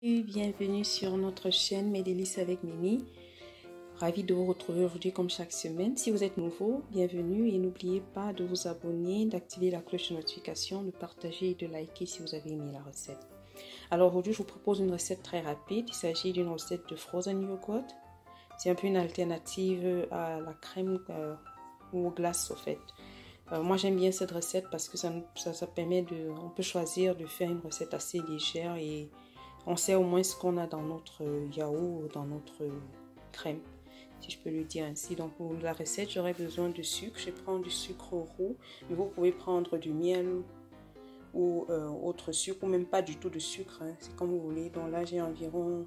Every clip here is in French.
Bienvenue sur notre chaîne Mes Délices avec Mimi. Ravie de vous retrouver aujourd'hui comme chaque semaine. Si vous êtes nouveau, bienvenue et n'oubliez pas de vous abonner, d'activer la cloche de notification, de partager et de liker si vous avez aimé la recette. Alors aujourd'hui, je vous propose une recette très rapide. Il s'agit d'une recette de frozen yogurt. C'est un peu une alternative à la crème ou aux glaces au fait. Moi j'aime bien cette recette parce que ça permet on peut choisir de faire une recette assez légère et on sait au moins ce qu'on a dans notre yaourt ou dans notre crème, si je peux le dire ainsi. Donc pour la recette, j'aurai besoin de sucre. Je prends du sucre roux, mais vous pouvez prendre du miel ou autre sucre, ou même pas du tout de sucre, hein. C'est comme vous voulez. Donc là, j'ai environ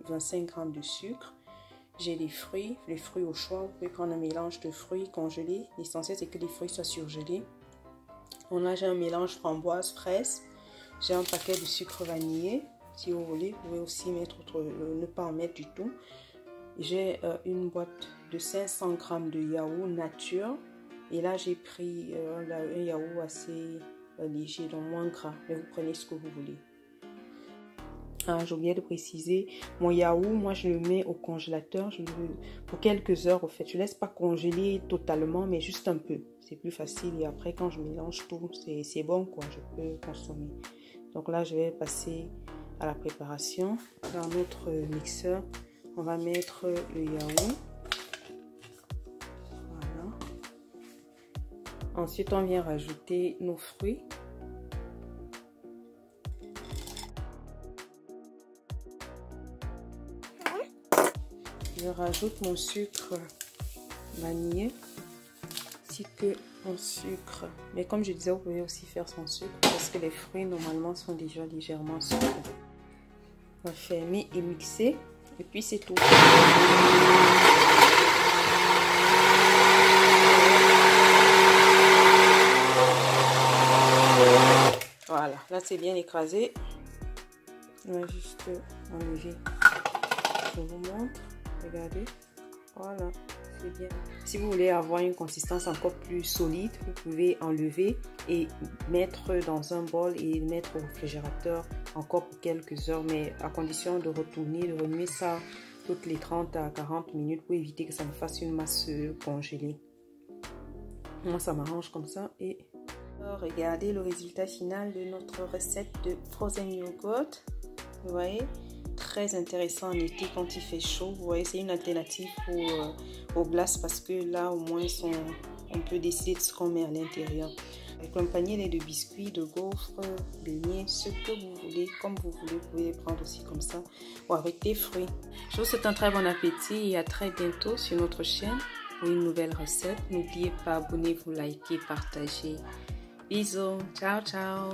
25 g de sucre. J'ai les fruits au choix. Vous pouvez prendre un mélange de fruits congelés. L'essentiel, c'est que les fruits soient surgelés. Donc là, j'ai un mélange framboise, fraise. J'ai un paquet de sucre vanillé. Si vous voulez, vous pouvez aussi mettre ne pas en mettre du tout. J'ai une boîte de 500 g de yaourt nature. Et là, j'ai pris un yaourt assez léger, donc moins gras. Mais vous prenez ce que vous voulez. Ah, j'ai oublié de préciser, mon yaourt, moi je le mets au congélateur pour quelques heures au fait. Je ne laisse pas congeler totalement, mais juste un peu. C'est plus facile et après quand je mélange tout, c'est bon quoi, je peux consommer. Donc là, je vais passer à la préparation. Dans notre mixeur, on va mettre le yaourt. Voilà. Ensuite, on vient rajouter nos fruits. Je rajoute mon sucre vanillé ainsi que mon sucre. Mais comme je disais, vous pouvez aussi faire sans sucre parce que les fruits normalement sont déjà légèrement sucrés. On va fermer et mixer et puis c'est tout. Voilà, là c'est bien écrasé. On va juste enlever. Je vous montre. Regardez, voilà, c'est bien. Si vous voulez avoir une consistance encore plus solide, vous pouvez enlever et mettre dans un bol et mettre au réfrigérateur encore pour quelques heures, mais à condition de retourner, de remuer ça toutes les 30 à 40 minutes pour éviter que ça me fasse une masse congelée. Moi, ça m'arrange comme ça. Et regardez le résultat final de notre recette de frozen yogurt. Vous voyez? Très intéressant en été quand il fait chaud. Vous voyez, c'est une alternative aux glaces parce que là au moins on peut décider de ce qu'on met à l'intérieur. Accompagner de biscuits, de gaufres, beignets, ce que vous voulez, comme vous voulez. Vous pouvez les prendre aussi comme ça ou avec des fruits. Je vous souhaite un très bon appétit et à très bientôt sur notre chaîne pour une nouvelle recette. N'oubliez pas, abonnez-vous, likez, partagez. Bisous, ciao ciao.